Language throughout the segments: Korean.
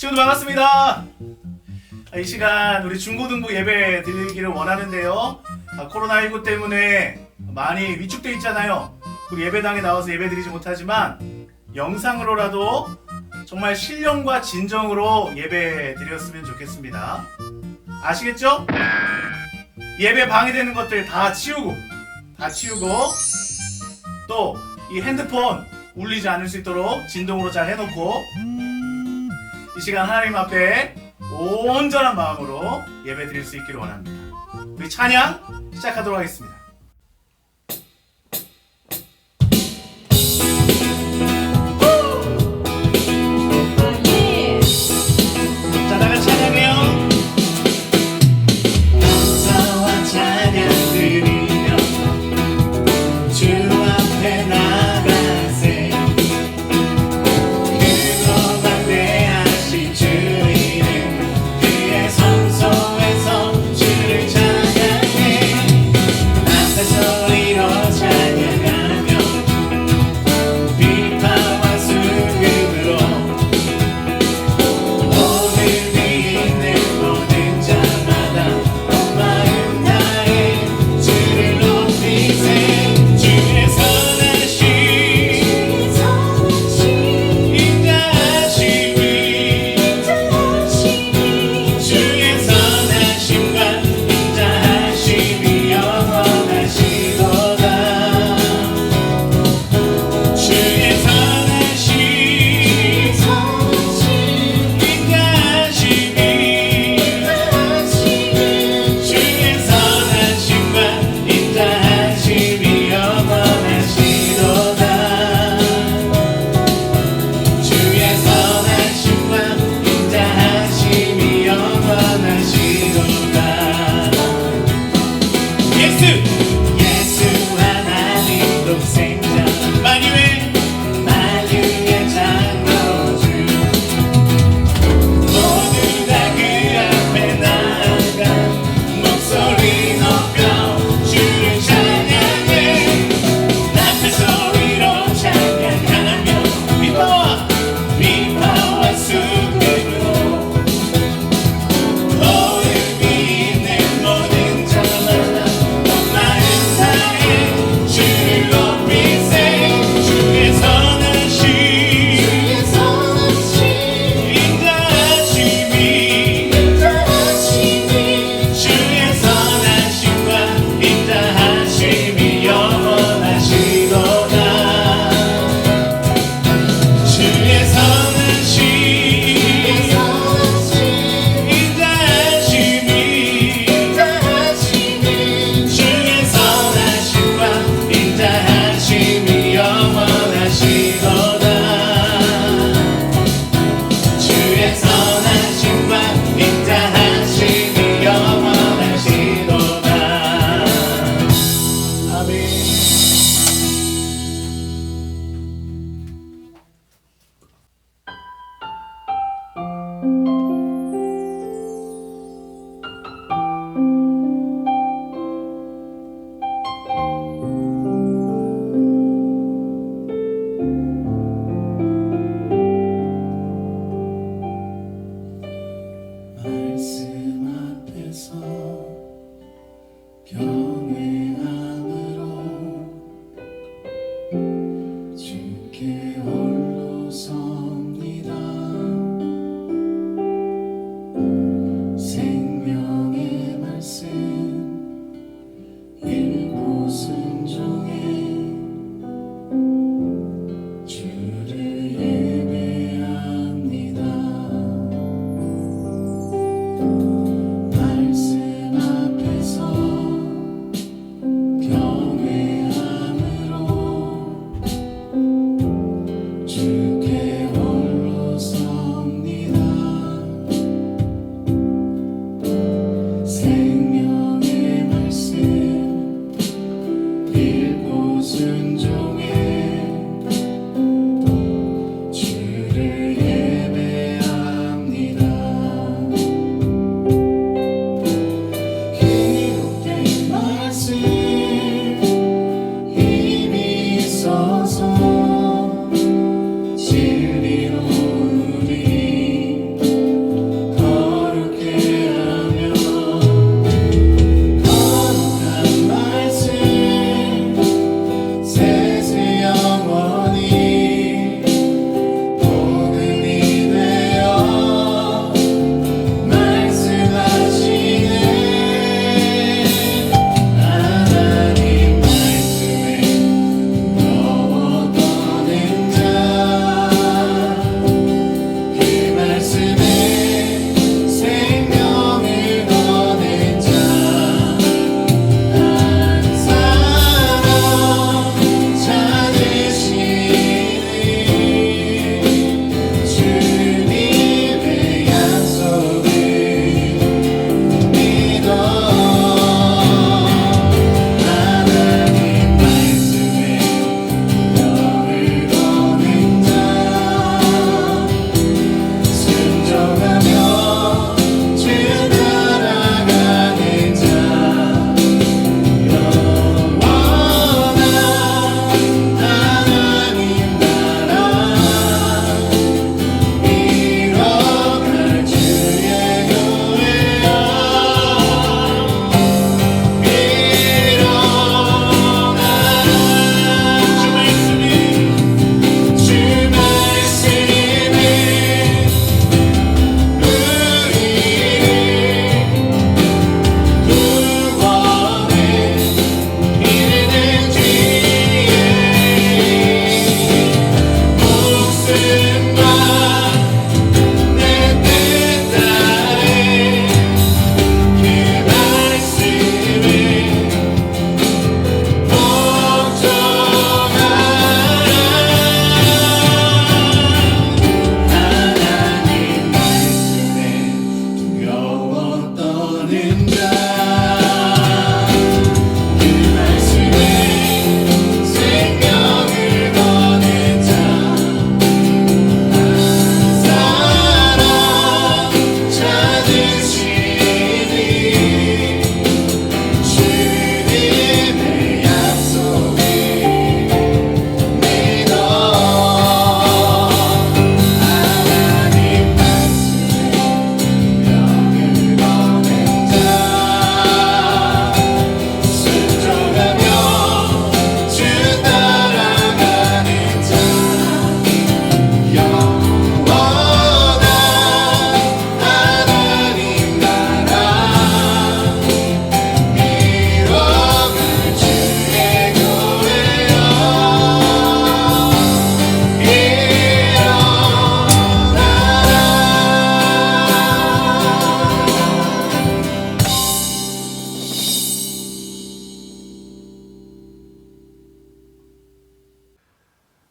친구들 반갑습니다. 이 시간 우리 중고등부 예배 드리기를 원하는데요. 코로나19 때문에 많이 위축되어 있잖아요. 우리 예배당에 나와서 예배 드리지 못하지만 영상으로라도 정말 신령과 진정으로 예배 드렸으면 좋겠습니다. 아시겠죠? 예배 방해되는 것들 다 치우고 또 이 핸드폰 울리지 않을 수 있도록 진동으로 잘 해놓고 이 시간 하나님 앞에 온전한 마음으로 예배 드릴 수 있기를 원합니다. 우리 찬양 시작하도록 하겠습니다. 자, 다같이 찬양해요. 감사와 찬양 드리며 주 앞에 나가세. 크고 방대하신 주 이름 그의 성소에서 주를 찬양해.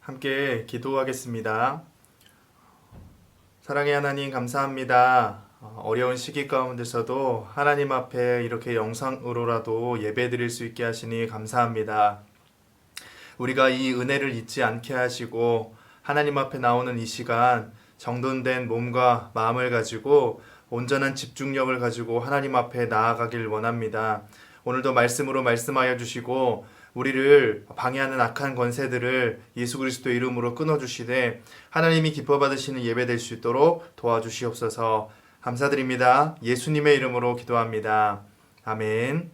함께 기도하겠습니다. 사랑의 하나님 감사합니다. 어려운 시기 가운데서도 하나님 앞에 이렇게 영상으로라도 예배드릴 수 있게 하시니 감사합니다. 우리가 이 은혜를 잊지 않게 하시고 하나님 앞에 나오는 이 시간 정돈된 몸과 마음을 가지고 온전한 집중력을 가지고 하나님 앞에 나아가길 원합니다. 오늘도 말씀으로 말씀하여 주시고 우리를 방해하는 악한 권세들을 예수 그리스도 이름으로 끊어주시되 하나님이 기뻐 받으시는 예배 될 수 있도록 도와주시옵소서. 감사드립니다. 예수님의 이름으로 기도합니다. 아멘.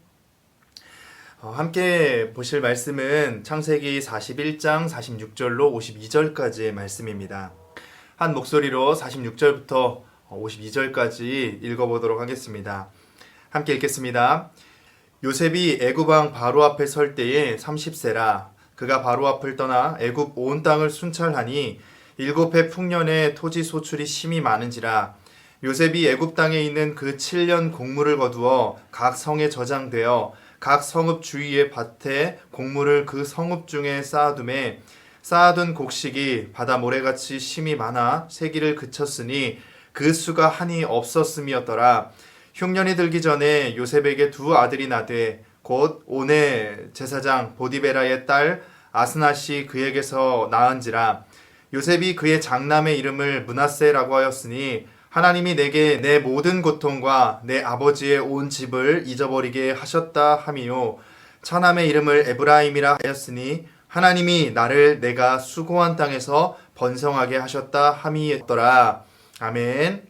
함께 보실 말씀은 창세기 41장 46절로 52절까지의 말씀입니다. 한 목소리로 46절부터 52절까지 읽어보도록 하겠습니다. 함께 읽겠습니다. 요셉이 애굽 왕 바로 앞에 설 때에 30세라. 그가 바로 앞을 떠나 애굽 온 땅을 순찰하니 7해 풍년에 토지 소출이 심히 많은지라. 요셉이 애굽 땅에 있는 그 7년 곡물을 거두어 각 성에 저장되어 각 성읍 주위의 밭에 곡물을 그 성읍 중에 쌓아두매 쌓아둔 곡식이 바다 모래같이 심히 많아 세기를 그쳤으니 그 수가 한이 없었음이었더라. 흉년이 들기 전에 요셉에게 두 아들이 나되 곧 온의 제사장 보디베라의 딸 아스낫이 그에게서 낳은지라. 요셉이 그의 장남의 이름을 므낫세라고 하였으니 하나님이 내게 내 모든 고통과 내 아버지의 온 집을 잊어버리게 하셨다 함이요. 차남의 이름을 에브라임이라 하였으니 하나님이 나를 내가 수고한 땅에서 번성하게 하셨다 함이었더라. 아멘.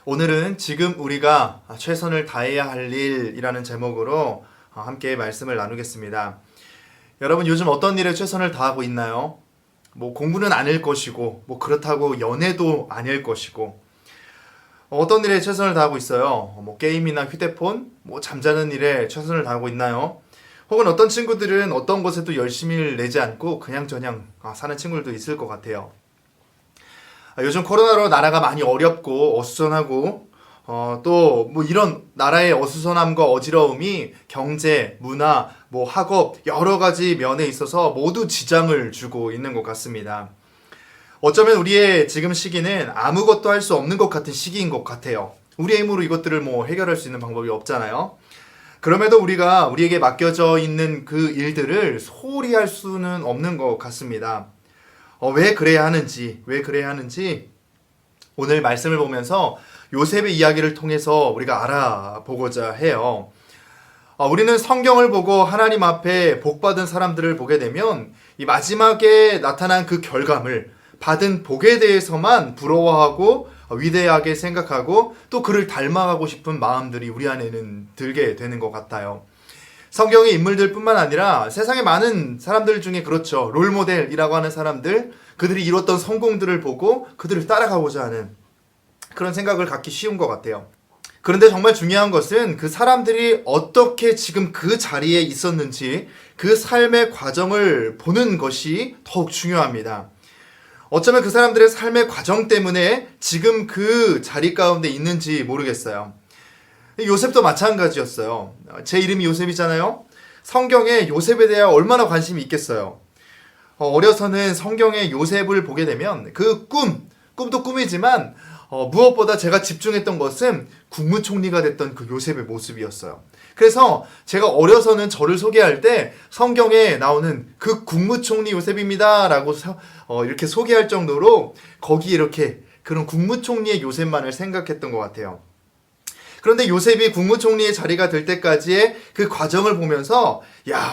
오늘은 지금 우리가 최선을 다해야 할 일이라는 제목으로 함께 말씀을 나누겠습니다. 여러분 요즘 어떤 일에 최선을 다하고 있나요? 공부는 아닐 것이고 그렇다고 연애도 아닐 것이고 어떤 일에 최선을 다하고 있어요? 게임이나 휴대폰, 잠자는 일에 최선을 다하고 있나요? 혹은 어떤 친구들은 어떤 것에도 열심히 내지 않고 그냥저냥 사는 친구들도 있을 것 같아요. 요즘 코로나로 나라가 많이 어렵고 어수선하고 또 이런 나라의 어수선함과 어지러움이 경제, 문화, 학업 여러 가지 면에 있어서 모두 지장을 주고 있는 것 같습니다. 어쩌면 우리의 지금 시기는 아무것도 할 수 없는 것 같은 시기인 것 같아요. 우리의 힘으로 이것들을 해결할 수 있는 방법이 없잖아요. 그럼에도 우리가 우리에게 맡겨져 있는 그 일들을 소홀히 할 수는 없는 것 같습니다. 왜 그래야 하는지 오늘 말씀을 보면서 요셉의 이야기를 통해서 우리가 알아보고자 해요. 우리는 성경을 보고 하나님 앞에 복받은 사람들을 보게 되면 이 마지막에 나타난 그 결과물, 받은 복에 대해서만 부러워하고 위대하게 생각하고 또 그를 닮아가고 싶은 마음들이 우리 안에는 들게 되는 것 같아요. 성경의 인물들 뿐만 아니라 세상의 많은 사람들 중에 그렇죠. 롤모델이라고 하는 사람들, 그들이 이뤘던 성공들을 보고 그들을 따라가고자 하는 그런 생각을 갖기 쉬운 것 같아요. 그런데 정말 중요한 것은 그 사람들이 어떻게 지금 그 자리에 있었는지 그 삶의 과정을 보는 것이 더욱 중요합니다. 어쩌면 그 사람들의 삶의 과정 때문에 지금 그 자리 가운데 있는지 모르겠어요. 요셉도 마찬가지였어요. 제 이름이 요셉이잖아요. 성경에 요셉에 대해 얼마나 관심이 있겠어요. 어려서는 성경에 요셉을 보게 되면 그 꿈도 꿈이지만 무엇보다 제가 집중했던 것은 국무총리가 됐던 그 요셉의 모습이었어요. 그래서 제가 어려서는 저를 소개할 때 성경에 나오는 그 국무총리 요셉입니다 라고 이렇게 소개할 정도로 거기에 이렇게 그런 국무총리의 요셉만을 생각했던 것 같아요. 그런데 요셉이 국무총리의 자리가 될 때까지의 그 과정을 보면서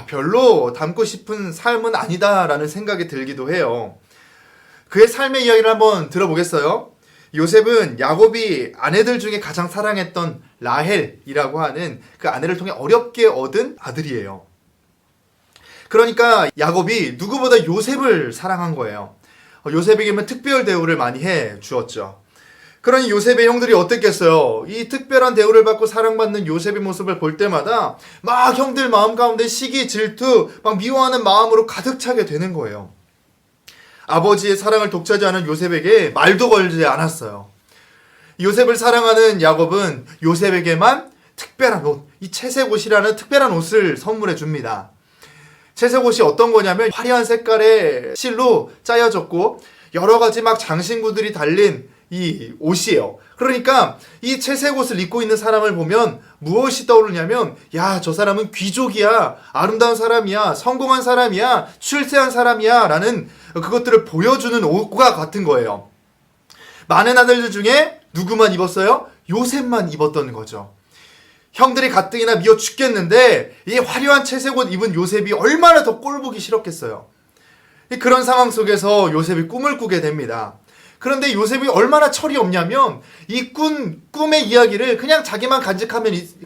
별로 닮고 싶은 삶은 아니다라는 생각이 들기도 해요. 그의 삶의 이야기를 한번 들어보겠어요? 요셉은 야곱이 아내들 중에 가장 사랑했던 라헬이라고 하는 그 아내를 통해 어렵게 얻은 아들이에요. 그러니까 야곱이 누구보다 요셉을 사랑한 거예요. 요셉에게만 특별 대우를 많이 해 주었죠. 그러니 요셉의 형들이 어땠겠어요? 이 특별한 대우를 받고 사랑받는 요셉의 모습을 볼 때마다 막 형들 마음 가운데 시기, 질투, 막 미워하는 마음으로 가득 차게 되는 거예요. 아버지의 사랑을 독차지하는 요셉에게 말도 걸지 않았어요. 요셉을 사랑하는 야곱은 요셉에게만 특별한 옷, 이 채색 옷이라는 특별한 옷을 선물해 줍니다. 채색 옷이 어떤 거냐면 화려한 색깔의 실로 짜여졌고 여러 가지 막 장신구들이 달린 이 옷이에요. 그러니까 이 채색 옷을 입고 있는 사람을 보면 무엇이 떠오르냐면 야, 저 사람은 귀족이야, 아름다운 사람이야, 성공한 사람이야, 출세한 사람이야 라는 그것들을 보여주는 옷과 같은 거예요. 많은 아들들 중에 누구만 입었어요? 요셉만 입었던 거죠. 형들이 가뜩이나 미워 죽겠는데 이 화려한 채색 옷 입은 요셉이 얼마나 더 꼴보기 싫었겠어요. 그런 상황 속에서 요셉이 꿈을 꾸게 됩니다. 그런데 요셉이 얼마나 철이 없냐면 이 꿈의 이야기를 그냥 자기만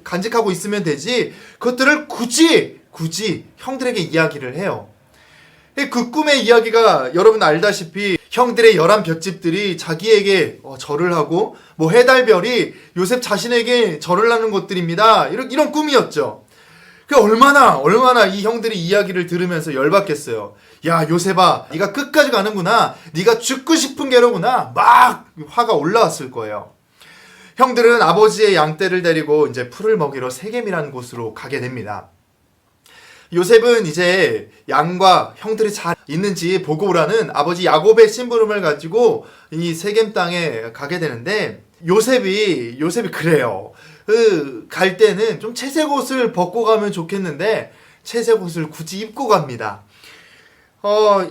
간직하고 있으면 되지 그것들을 굳이 형들에게 이야기를 해요. 그 꿈의 이야기가 여러분 알다시피 형들의 11볏집들이 자기에게 절을 하고 뭐 해달별이 요셉 자신에게 절을 하는 것들입니다. 이런 꿈이었죠. 그 얼마나 이 형들이 이야기를 들으면서 열받겠어요. 야, 요셉아, 네가 끝까지 가는구나. 네가 죽고 싶은 게로구나. 막 화가 올라왔을 거예요. 형들은 아버지의 양떼를 데리고 이제 풀을 먹이러 세겜이라는 곳으로 가게 됩니다. 요셉은 이제 양과 형들이 잘 있는지 보고 오라는 아버지 야곱의 심부름을 가지고 이 세겜 땅에 가게 되는데 요셉이 그래요. 갈 때는 좀 채색 옷을 벗고 가면 좋겠는데 채색 옷을 굳이 입고 갑니다.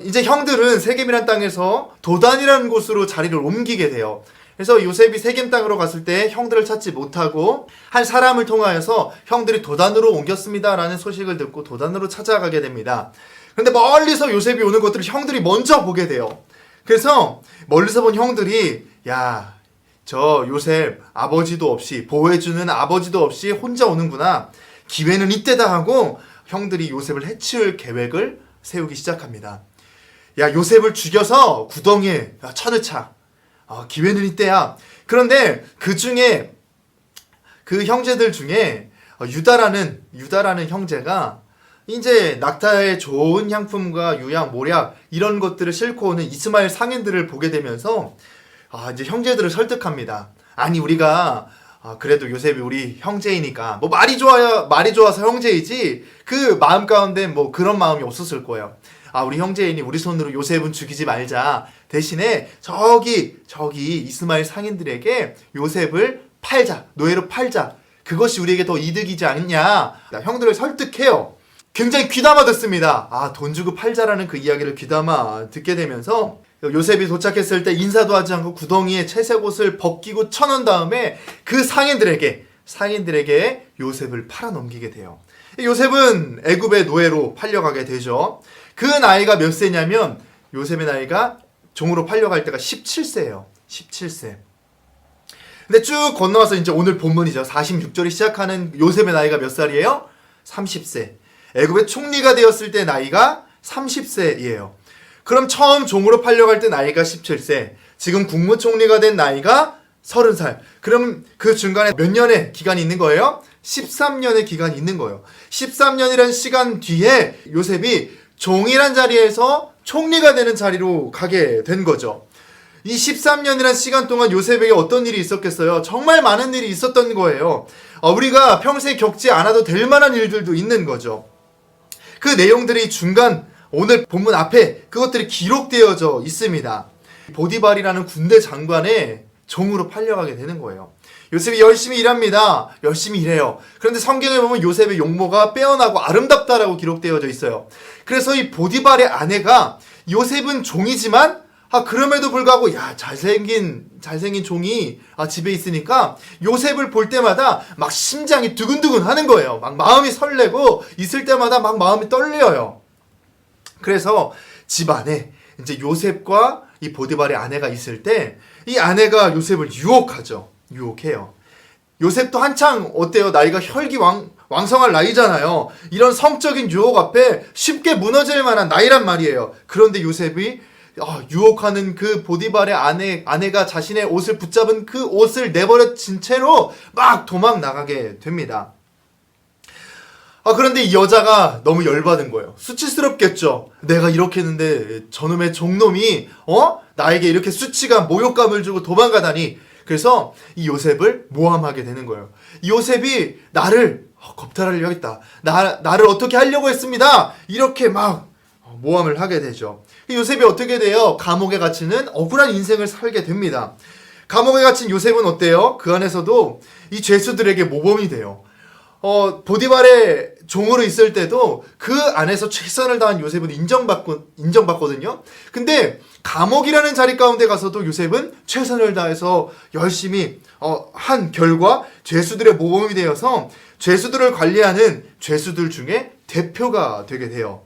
이제 형들은 세겜이란 땅에서 도단이라는 곳으로 자리를 옮기게 돼요. 그래서 요셉이 세겜 땅으로 갔을 때 형들을 찾지 못하고 한 사람을 통하여서 형들이 도단으로 옮겼습니다 라는 소식을 듣고 도단으로 찾아가게 됩니다. 그런데 멀리서 요셉이 오는 것들을 형들이 먼저 보게 돼요. 그래서 멀리서 본 형들이 야, 저 요셉 아버지도 없이 보호해주는 아버지도 없이 혼자 오는구나. 기회는 이때다 하고 형들이 요셉을 해치울 계획을 세우기 시작합니다. 야, 요셉을 죽여서 구덩이에 쳐넣자. 기회는 이때야. 그런데 그 형제들 중에 유다라는 형제가 이제 낙타의 좋은 향품과 유약, 모략 이런 것들을 싣고 오는 이스마엘 상인들을 보게 되면서 이제 형제들을 설득합니다. 아니, 우리가 그래도 요셉이 우리 형제이니까 뭐 말이 좋아서 형제이지 그 마음 가운데 뭐 그런 마음이 없었을 거예요. 우리 형제이니 우리 손으로 요셉은 죽이지 말자. 대신에 저기 이스마엘 상인들에게 요셉을 팔자. 노예로 팔자. 그것이 우리에게 더 이득이지 않냐. 형들을 설득해요. 굉장히 귀담아 듣습니다. 돈 주고 팔자라는 그 이야기를 귀담아 듣게 되면서 요셉이 도착했을 때 인사도 하지 않고 구덩이에 채색 옷을 벗기고 쳐놓은 다음에 그 상인들에게 요셉을 팔아넘기게 돼요. 요셉은 애굽의 노예로 팔려가게 되죠. 그 나이가 몇 세냐면 요셉의 나이가 종으로 팔려갈 때가 17세예요. 17세. 근데 쭉 건너와서 이제 오늘 본문이죠. 46절이 시작하는 요셉의 나이가 몇 살이에요? 30세. 애굽의 총리가 되었을 때 나이가 30세이에요. 그럼 처음 종으로 팔려갈 때 나이가 17세. 지금 국무총리가 된 나이가 30살. 그럼 그 중간에 몇 년의 기간이 있는 거예요? 13년의 기간이 있는 거예요. 13년이라는 시간 뒤에 요셉이 종이란 자리에서 총리가 되는 자리로 가게 된 거죠. 이 13년이라는 시간 동안 요셉에게 어떤 일이 있었겠어요? 정말 많은 일이 있었던 거예요. 우리가 평생 겪지 않아도 될 만한 일들도 있는 거죠. 그 내용들이 중간 오늘 본문 앞에 그것들이 기록되어져 있습니다. 보디발이라는 군대 장관의 종으로 팔려가게 되는 거예요. 요셉이 열심히 일합니다. 열심히 일해요. 그런데 성경에 보면 요셉의 용모가 빼어나고 아름답다라고 기록되어져 있어요. 그래서 이 보디발의 아내가 요셉은 종이지만 그럼에도 불구하고 잘생긴 종이 집에 있으니까 요셉을 볼 때마다 막 심장이 두근두근 하는 거예요. 막 마음이 설레고 있을 때마다 막 마음이 떨려요. 그래서 집 안에 이제 요셉과 이 보디발의 아내가 있을 때 이 아내가 요셉을 유혹해요. 요셉도 한창 어때요? 나이가 혈기왕성할 나이잖아요. 이런 성적인 유혹 앞에 쉽게 무너질 만한 나이란 말이에요. 그런데 요셉이 유혹하는 그 보디발의 아내가 자신의 옷을 붙잡은 그 옷을 내버려진 채로 막 도망 나가게 됩니다. 그런데 이 여자가 너무 열받은 거예요. 수치스럽겠죠. 내가 이렇게 했는데 저놈의 종놈이 나에게 이렇게 수치감, 모욕감을 주고 도망가다니. 그래서 이 요셉을 모함하게 되는 거예요. 이 요셉이 나를 겁탈을 하겠다. 나를 어떻게 하려고 했습니다. 이렇게 막 모함을 하게 되죠. 요셉이 어떻게 돼요? 감옥에 갇히는 억울한 인생을 살게 됩니다. 감옥에 갇힌 요셉은 어때요? 그 안에서도 이 죄수들에게 모범이 돼요. 보디발의 종으로 있을 때도 그 안에서 최선을 다한 요셉은 인정받거든요. 근데 감옥이라는 자리 가운데 가서도 요셉은 최선을 다해서 열심히 한 결과 죄수들의 모범이 되어서 죄수들을 관리하는 죄수들 중에 대표가 되게 돼요.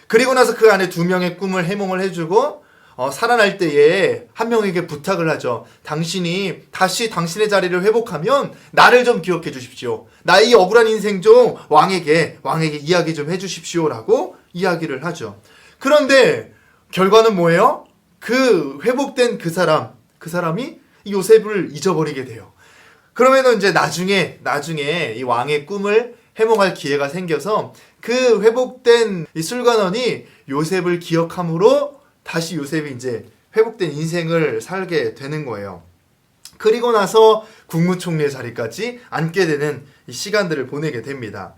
그리고 나서 그 안에 2명의 꿈을 해몽을 해주고 살아날 때에 한 명에게 부탁을 하죠. 당신이 다시 당신의 자리를 회복하면 나를 좀 기억해 주십시오. 나의 이 억울한 인생 좀 왕에게 이야기 좀 해주십시오 라고 이야기를 하죠. 그런데 결과는 뭐예요? 그 회복된 그 사람이 요셉을 잊어버리게 돼요. 그러면은 이제 나중에 이 왕의 꿈을 해몽할 기회가 생겨서 그 회복된 이 술관원이 요셉을 기억함으로 다시 요셉이 이제 회복된 인생을 살게 되는 거예요. 그리고 나서 국무총리의 자리까지 앉게 되는 이 시간들을 보내게 됩니다.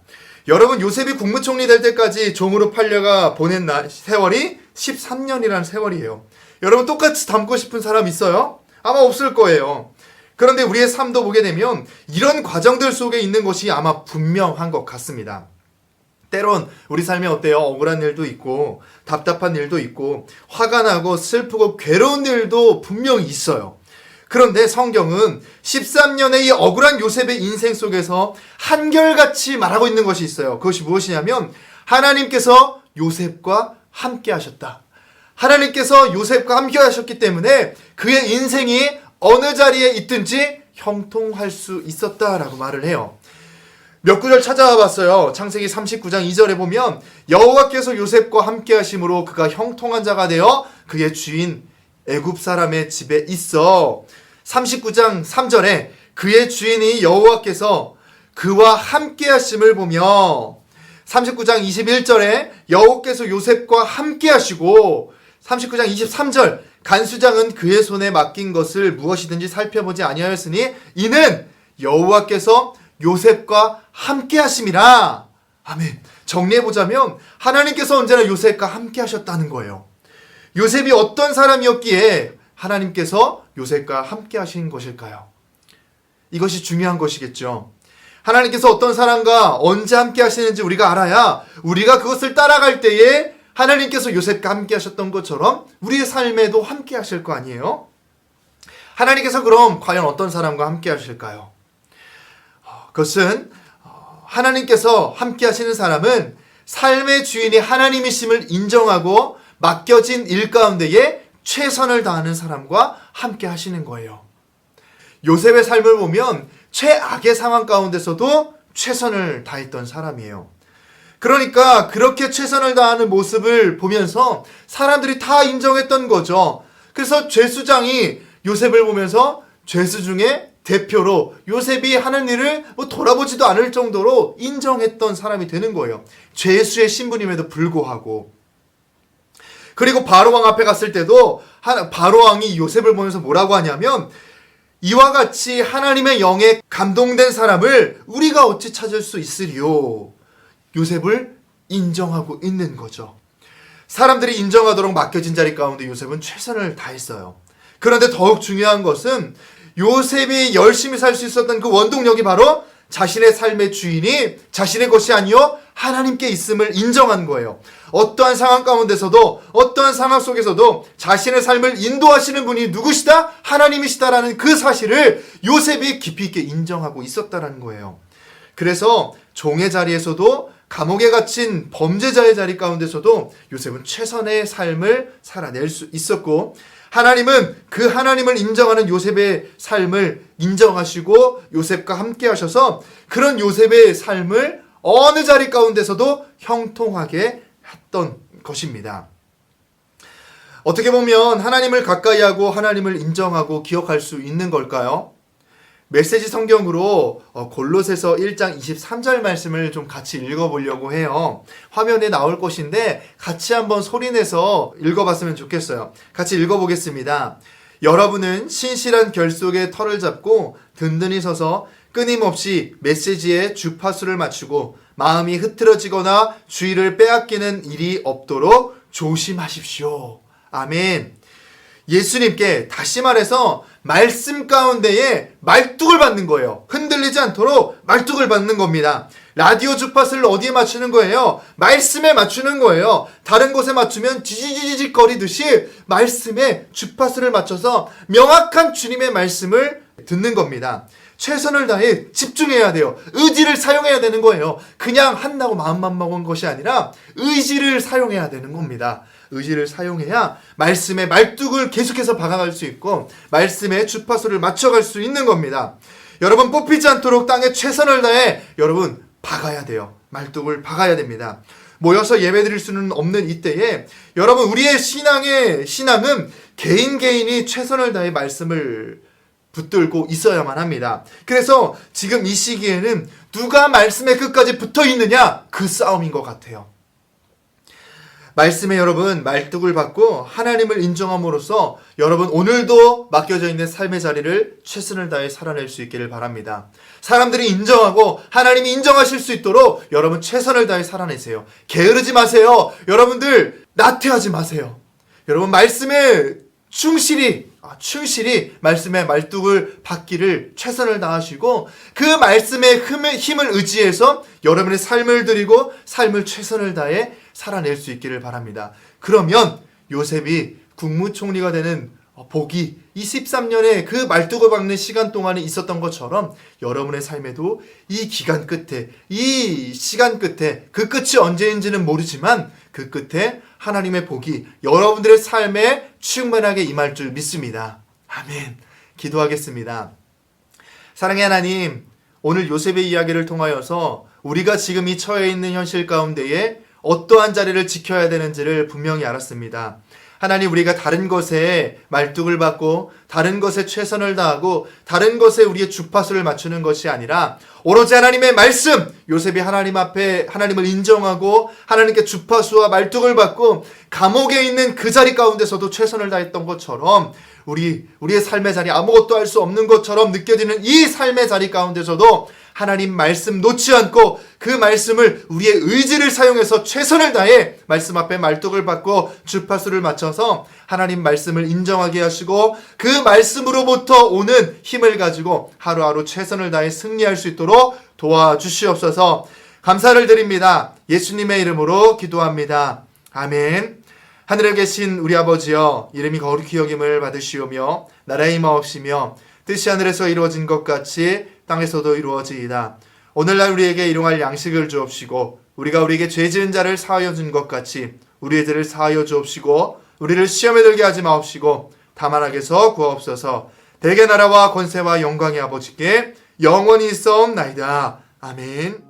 여러분, 요셉이 국무총리 될 때까지 종으로 팔려가 보낸 세월이 13년이라는 세월이에요. 여러분, 똑같이 닮고 싶은 사람 있어요? 아마 없을 거예요. 그런데 우리의 삶도 보게 되면 이런 과정들 속에 있는 것이 아마 분명한 것 같습니다. 때론 우리 삶에 어때요? 억울한 일도 있고 답답한 일도 있고 화가 나고 슬프고 괴로운 일도 분명히 있어요. 그런데 성경은 13년의 이 억울한 요셉의 인생 속에서 한결같이 말하고 있는 것이 있어요. 그것이 무엇이냐면 하나님께서 요셉과 함께 하셨다. 하나님께서 요셉과 함께 하셨기 때문에 그의 인생이 어느 자리에 있든지 형통할 수 있었다라고 말을 해요. 몇 구절 찾아와 봤어요. 창세기 39장 2절에 보면 여호와께서 요셉과 함께 하심으로 그가 형통한 자가 되어 그의 주인 애굽 사람의 집에 있어. 39장 3절에 그의 주인이 여호와께서 그와 함께 하심을 보며 39장 21절에 여호와께서 요셉과 함께 하시고 39장 23절 간수장은 그의 손에 맡긴 것을 무엇이든지 살펴보지 아니하였으니 이는 여호와께서 요셉과 함께 하심이라. 아멘. 정리해보자면 하나님께서 언제나 요셉과 함께 하셨다는 거예요. 요셉이 어떤 사람이었기에 하나님께서 요셉과 함께 하신 것일까요? 이것이 중요한 것이겠죠. 하나님께서 어떤 사람과 언제 함께 하시는지 우리가 알아야 우리가 그것을 따라갈 때에 하나님께서 요셉과 함께 하셨던 것처럼 우리의 삶에도 함께 하실 거 아니에요? 하나님께서 그럼 과연 어떤 사람과 함께 하실까요? 그것은 하나님께서 함께 하시는 사람은 삶의 주인이 하나님이심을 인정하고 맡겨진 일 가운데에 최선을 다하는 사람과 함께 하시는 거예요. 요셉의 삶을 보면 최악의 상황 가운데서도 최선을 다했던 사람이에요. 그러니까 그렇게 최선을 다하는 모습을 보면서 사람들이 다 인정했던 거죠. 그래서 죄수장이 요셉을 보면서 죄수 중에 대표로 요셉이 하는 일을 돌아보지도 않을 정도로 인정했던 사람이 되는 거예요. 죄수의 신분임에도 불구하고. 그리고 바로왕 앞에 갔을 때도 바로왕이 요셉을 보면서 뭐라고 하냐면 이와 같이 하나님의 영에 감동된 사람을 우리가 어찌 찾을 수 있으리요. 요셉을 인정하고 있는 거죠. 사람들이 인정하도록 맡겨진 자리 가운데 요셉은 최선을 다했어요. 그런데 더욱 중요한 것은 요셉이 열심히 살 수 있었던 그 원동력이 바로 자신의 삶의 주인이 자신의 것이 아니요 하나님께 있음을 인정한 거예요. 어떠한 상황 가운데서도 어떠한 상황 속에서도 자신의 삶을 인도하시는 분이 누구시다? 하나님이시다라는 그 사실을 요셉이 깊이 있게 인정하고 있었다라는 거예요. 그래서 종의 자리에서도 감옥에 갇힌 범죄자의 자리 가운데서도 요셉은 최선의 삶을 살아낼 수 있었고 하나님은 그 하나님을 인정하는 요셉의 삶을 인정하시고 요셉과 함께 하셔서 그런 요셉의 삶을 어느 자리 가운데서도 형통하게 했던 것입니다. 어떻게 보면 하나님을 가까이 하고 하나님을 인정하고 기억할 수 있는 걸까요? 메시지 성경으로 골로새서 1장 23절 말씀을 좀 같이 읽어보려고 해요. 화면에 나올 것인데 같이 한번 소리내서 읽어봤으면 좋겠어요. 같이 읽어보겠습니다. 여러분은 신실한 결속의 털을 잡고 든든히 서서 끊임없이 메시지에 주파수를 맞추고 마음이 흐트러지거나 주의를 빼앗기는 일이 없도록 조심하십시오. 아멘. 예수님께 다시 말해서 말씀 가운데에 말뚝을 받는 거예요. 흔들리지 않도록 말뚝을 받는 겁니다. 라디오 주파수를 어디에 맞추는 거예요? 말씀에 맞추는 거예요. 다른 곳에 맞추면 지지지직 거리듯이 말씀에 주파수를 맞춰서 명확한 주님의 말씀을 듣는 겁니다. 최선을 다해 집중해야 돼요. 의지를 사용해야 되는 거예요. 그냥 한다고 마음만 먹은 것이 아니라 의지를 사용해야 되는 겁니다. 의지를 사용해야 말씀의 말뚝을 계속해서 박아갈 수 있고 말씀의 주파수를 맞춰갈 수 있는 겁니다. 여러분, 뽑히지 않도록 땅에 최선을 다해 여러분 박아야 돼요. 말뚝을 박아야 됩니다. 모여서 예배드릴 수는 없는 이때에 여러분, 우리의 신앙은 개인이 최선을 다해 말씀을 붙들고 있어야만 합니다. 그래서 지금 이 시기에는 누가 말씀의 끝까지 붙어 있느냐, 그 싸움인 것 같아요. 말씀에 여러분 말뚝을 받고 하나님을 인정함으로써 여러분 오늘도 맡겨져 있는 삶의 자리를 최선을 다해 살아낼 수 있기를 바랍니다. 사람들이 인정하고 하나님이 인정하실 수 있도록 여러분 최선을 다해 살아내세요. 게으르지 마세요. 여러분들 나태하지 마세요. 여러분 말씀에 충실히 말씀의 말뚝을 받기를 최선을 다하시고 그 말씀의 힘을 의지해서 여러분의 삶을 드리고 삶을 최선을 다해 살아낼 수 있기를 바랍니다. 그러면 요셉이 국무총리가 되는 복이 23년의 그 말뚝을 박는 시간 동안에 있었던 것처럼 여러분의 삶에도 이 기간 끝에, 이 시간 끝에, 그 끝이 언제인지는 모르지만 그 끝에 하나님의 복이 여러분들의 삶에 충만하게 임할 줄 믿습니다. 아멘. 기도하겠습니다. 사랑의 하나님, 오늘 요셉의 이야기를 통하여서 우리가 지금 이 처해 있는 현실 가운데에 어떠한 자리를 지켜야 되는지를 분명히 알았습니다. 하나님, 우리가 다른 것에 말뚝을 받고 다른 것에 최선을 다하고 다른 것에 우리의 주파수를 맞추는 것이 아니라 오로지 하나님의 말씀, 요셉이 하나님 앞에 하나님을 인정하고 하나님께 주파수와 말뚝을 받고 감옥에 있는 그 자리 가운데서도 최선을 다했던 것처럼 우리의 삶의 자리, 아무것도 할 수 없는 것처럼 느껴지는 이 삶의 자리 가운데서도 하나님 말씀 놓지 않고 그 말씀을 우리의 의지를 사용해서 최선을 다해 말씀 앞에 말뚝을 받고 주파수를 맞춰서 하나님 말씀을 인정하게 하시고 그 말씀으로부터 오는 힘을 가지고 하루하루 최선을 다해 승리할 수 있도록 도와주시옵소서. 감사를 드립니다. 예수님의 이름으로 기도합니다. 아멘. 하늘에 계신 우리 아버지여, 이름이 거룩히 여김을 받으시오며 나라의 임하옵시며 뜻이 하늘에서 이루어진 것 같이 땅에서도 이루어지이다. 오늘날 우리에게 일용할 양식을 주옵시고 우리가 우리에게 죄 지은 자를 사하여 준 것 같이 우리의 죄를 사하여 주옵시고 우리를 시험에 들게 하지 마옵시고 다만 악에서 구하옵소서. 대개 나라와 권세와 영광의 아버지께 영원히 있사옵나이다. 아멘.